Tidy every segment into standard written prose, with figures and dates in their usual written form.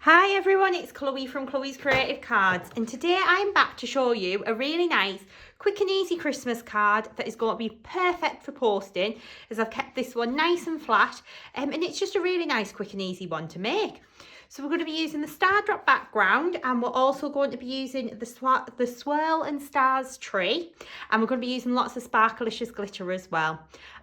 Hi everyone, it's Chloe from Chloe's Creative Cards, and today I'm back to show you a really nice quick and easy Christmas card that is going to be perfect for posting, as I've kept this one nice and flat, and it's just a really nice quick and easy one to make. So we're going to be using the Stardrop background, and we're also going to be using the Swirl and Stars tree, and we're going to be using lots of Sparkelicious glitter as well.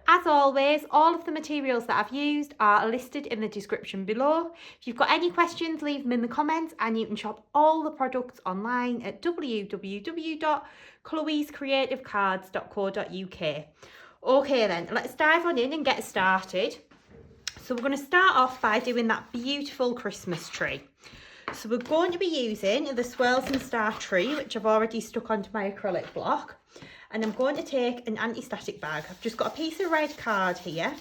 As always, all of the materials that I've used are listed in the description below. If you've got any questions, leave them in the comments, and you can shop all the products online at www.chloescreativecards.co.uk. Okay then, let's dive on in and get started. So we're going to start off by doing that beautiful Christmas tree. So we're going to be using the Swirls and Star tree, which I've already stuck onto my acrylic block. And I'm going to take an anti-static bag. I've just got a piece of red card here.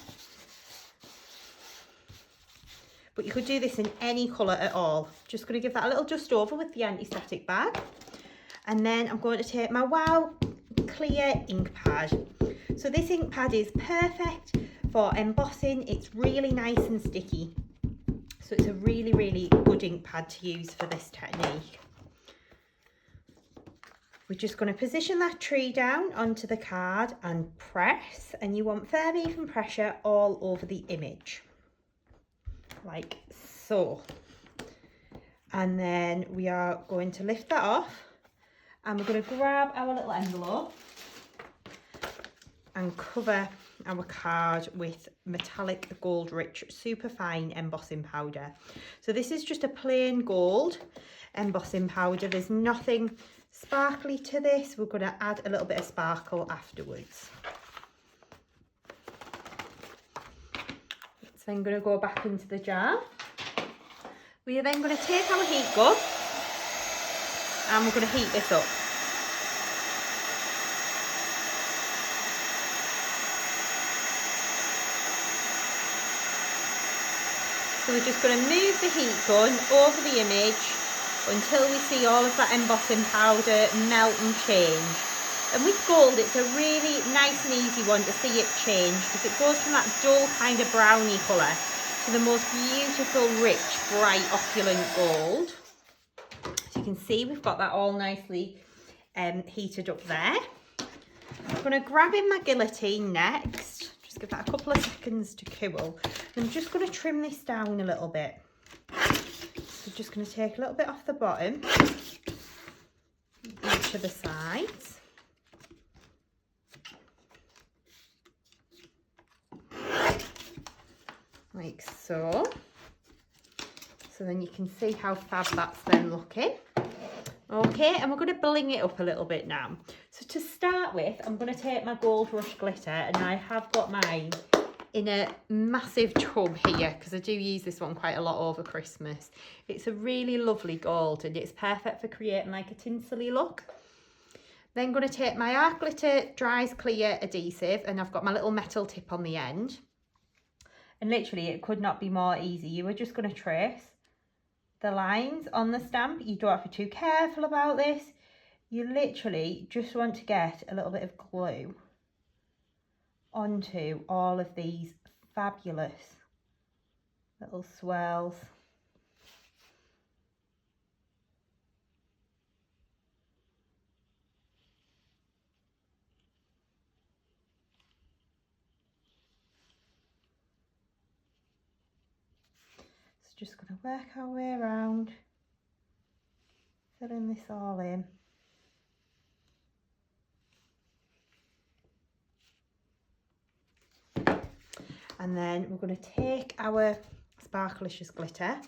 But you could do this in any colour at all. Just going to give that a little dust over with the anti-static bag. And then I'm going to take my Wow clear ink pad. So this ink pad is perfect for embossing. It's really nice and sticky. So it's a really, really good ink pad to use for this technique. We're just going to position that tree down onto the card and press, and you want firm even pressure all over the image, like so. And then we are going to lift that off, and we're going to grab our little envelope and cover our card with metallic gold rich super fine embossing powder. So this is just a plain gold embossing powder. There's nothing sparkly to this. We're going to add a little bit of sparkle afterwards. It's then going to go back into the jar. We are then going to take our heat gun and we're going to heat this up. So we're just going to move the heat gun over the image until we see all of that embossing powder melt and change. And with gold, it's a really nice and easy one to see it change, because it goes from that dull kind of browny colour to the most beautiful, rich, bright, opulent gold. So you can see we've got that all nicely heated up there. I'm going to grab in my guillotine next. Just give that a couple of seconds to cool. I'm just going to trim this down a little bit. So just going to take a little bit off the bottom, each of the sides. Like so. So then you can see how fab that's then looking. Okay, and we're going to bling it up a little bit now. So to start with, I'm going to take my Gold Rush glitter, and I have got mine in a massive tub here, because I do use this one quite a lot over Christmas. It's a really lovely gold, and it's perfect for creating like a tinselly look. Then I'm going to take my Art Glitter Dries Clear Adhesive, and I've got my little metal tip on the end. And literally, it could not be more easy. You are just going to trace the lines on the stamp. You don't have to be too careful about this. You literally just want to get a little bit of glue onto all of these fabulous little swirls. So just going to work our way around, filling this all in. And then we're going to take our Sparkelicious glitter. I'm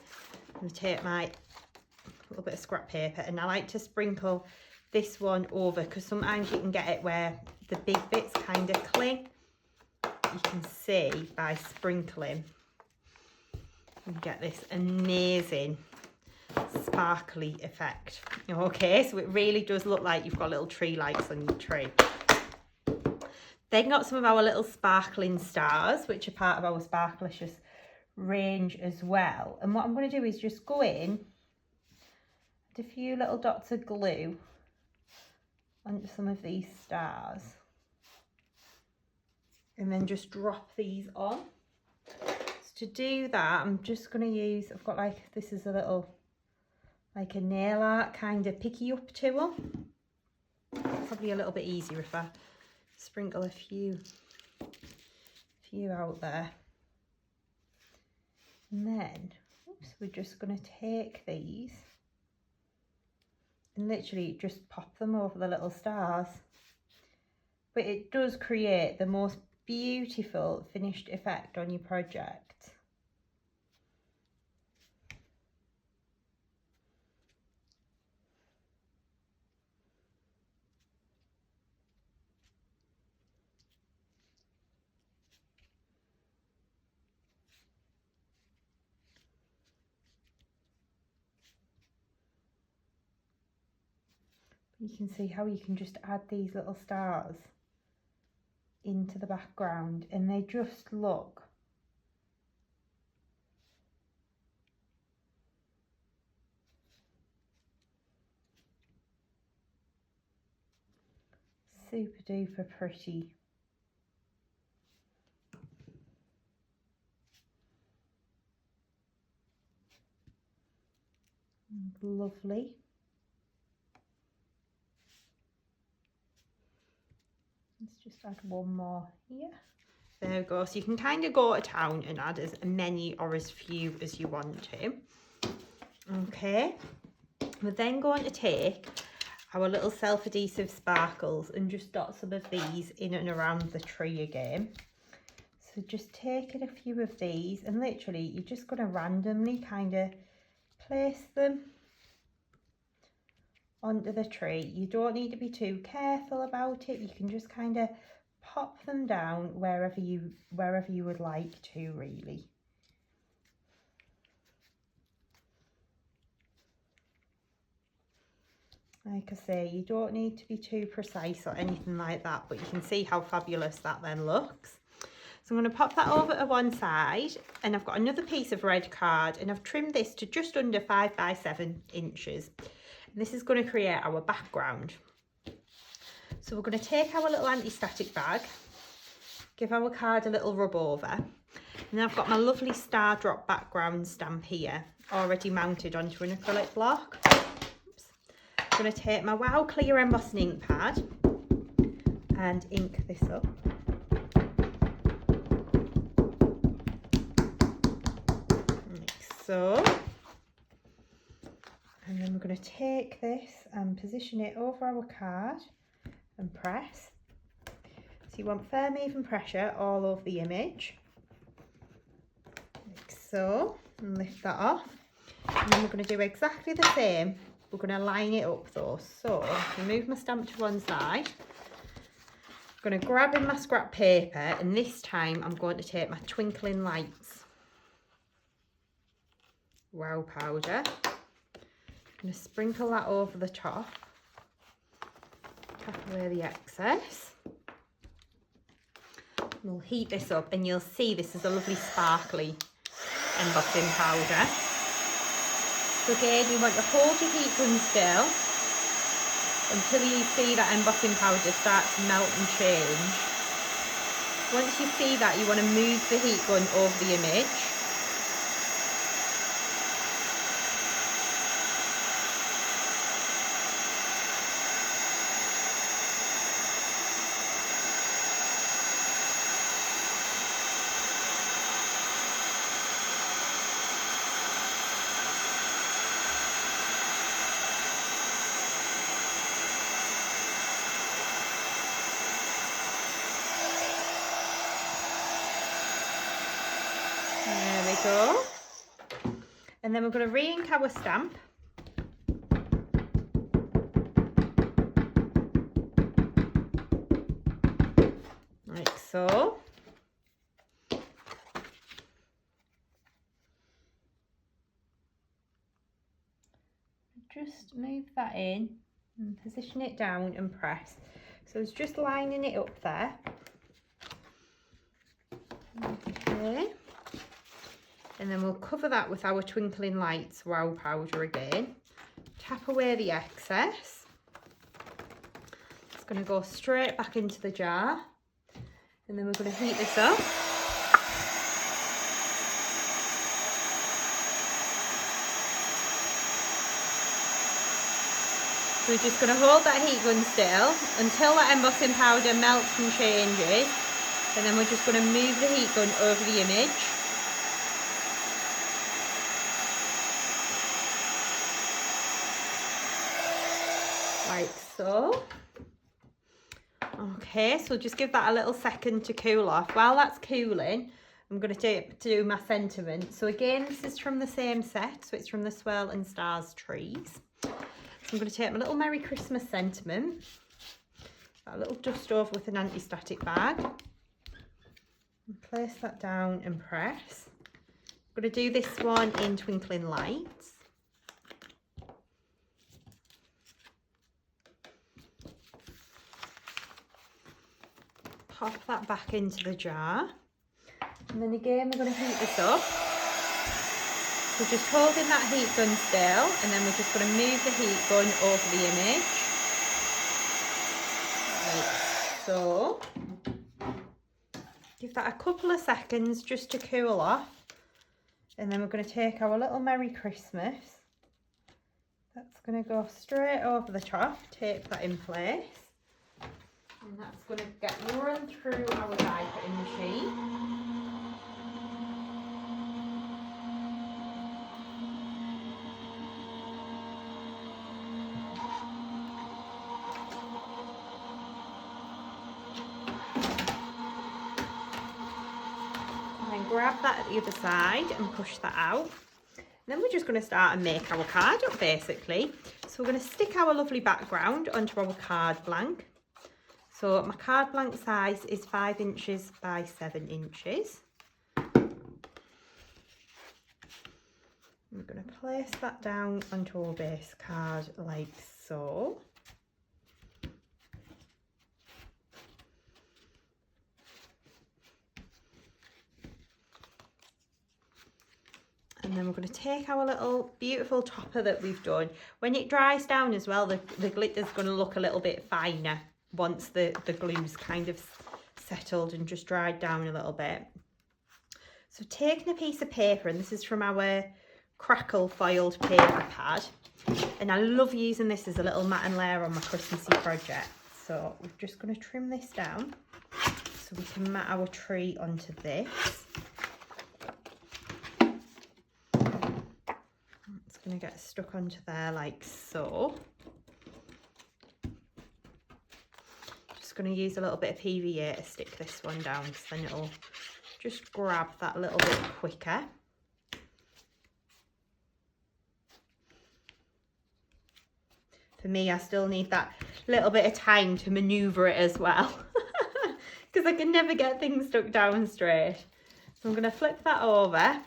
going to take my little bit of scrap paper, and I like to sprinkle this one over, because sometimes you can get it where the big bits kind of cling. You can see by sprinkling, you get this amazing sparkly effect. Okay, so it really does look like you've got little tree lights on your tree. Then got some of our little sparkling stars, which are part of our Sparkelicious range as well. And what I'm going to do is just go in, add a few little dots of glue onto some of these stars, and then just drop these on. to do that, I'm just going to use, I've got like, this is a little, like a nail art kind of picky up tool. Probably a little bit easier if I sprinkle a few out there. And then, oops, we're just going to take these and literally just pop them over the little stars. But it does create the most beautiful finished effect on your project. You can see how you can just add these little stars into the background and they just look super duper pretty. Lovely. Let's just add one more here. There we go. So you can kind of go to town and add as many or as few as you want to. Okay. We're then going to take our little self-adhesive sparkles and just dot some of these in and around the tree again. So just taking a few of these and literally you're just going to randomly kind of place them onto the tree. You don't need to be too careful about it. You can just kind of pop them down wherever you would like to, really. Like I say, you don't need to be too precise or anything like that, but you can see how fabulous that then looks. So I'm going to pop that over to one side, and I've got another piece of red card, and I've trimmed this to just under 5 by 7 inches. And this is going to create our background. So we're going to take our little anti-static bag, give our card a little rub over, and then I've got my lovely Stardrop background stamp here, already mounted onto an acrylic block. Oops. I'm going to take my Wow Clear embossing ink pad and ink this up. So, and then we're going to take this and position it over our card and press. So you want firm even pressure all over the image, like so, and lift that off. And then we're going to do exactly the same. We're going to line it up though. So remove my stamp to one side. I'm going to grab in my scrap paper, and this time I'm going to take my Twinkling Lights Wow powder. I'm going to sprinkle that over the top, tap away the excess. We'll heat this up and you'll see this is a lovely sparkly embossing powder. So again, you want to hold your heat gun still until you see that embossing powder start to melt and change. Once you see that, you want to move the heat gun over the image. There we go. And then we're going to re-ink our stamp. Like so. Just move that in and position it down and press. So it's just lining it up there. Okay. And then we'll cover that with our Twinkling Lights Wow powder again. Tap away the excess. It's going to go straight back into the jar. And then we're going to heat this up. So we're just going to hold that heat gun still until that embossing powder melts and changes. And then we're just going to move the heat gun over the image. Like so. Okay, so just give that a little second to cool off. While that's cooling, I'm going to do my sentiment. So again, this is from the same set. So it's from the Swirl and Stars trees. So I'm going to take my little Merry Christmas sentiment. A little dust over with an anti-static bag. And place that down and press. I'm going to do this one in Twinkling Lights. Pop that back into the jar. And then again, we're going to heat this up. We're just holding that heat gun still, and then we're just going to move the heat gun over the image. Like so. Give that a couple of seconds just to cool off. And then we're going to take our little Merry Christmas. That's going to go straight over the top, tape that in place. And that's going to get run through our die cutting machine. And then grab that at the other side and push that out. And then we're just going to start and make our card up basically. So we're going to stick our lovely background onto our card blank. So my card blank size is 5 inches by 7 inches. I'm going to place that down onto our base card like so. And then we're going to take our little beautiful topper that we've done. When it dries down as well, the glitter's going to look a little bit finer once the glue's kind of settled and just dried down a little bit. So taking a piece of paper, and this is from our Crackle foiled paper pad, and I love using this as a little matte layer on my Christmassy project. So we're just going to trim this down so we can mat our tree onto this. It's going to get stuck onto there like so. Going to use a little bit of PVA to stick this one down, because then it'll just grab that a little bit quicker. For me, I still need that little bit of time to manoeuvre it as well, because I can never get things stuck down straight. So I'm going to flip that over,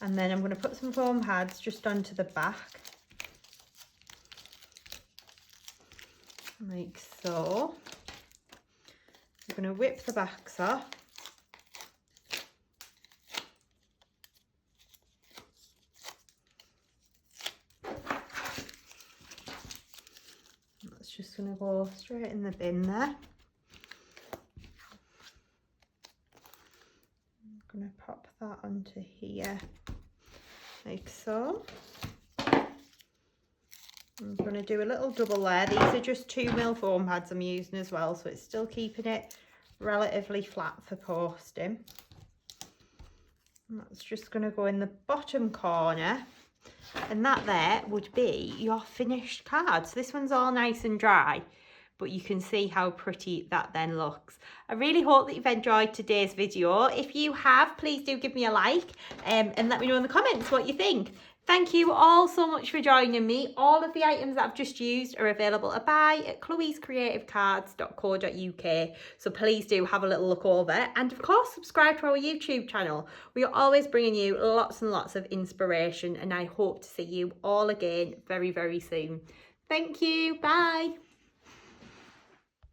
and then I'm going to put some foam pads just onto the back. Like so. I'm going to whip the backs off. That's just going to go straight in the bin there. I'm going to pop that onto here like so. I'm going to do a little double there. These are just 2mm foam pads I'm using as well, so it's still keeping it relatively flat for posting. And that's just going to go in the bottom corner, and that there would be your finished card. So this one's all nice and dry, but you can see how pretty that then looks. I really hope that you've enjoyed today's video. If you have, please do give me a like and let me know in the comments what you think. Thank you all so much for joining me. All of the items that I've just used are available to buy at chloescreativecards.co.uk. So please do have a little look over. And of course, subscribe to our YouTube channel. We are always bringing you lots and lots of inspiration. And I hope to see you all again very, very soon. Thank you. Bye.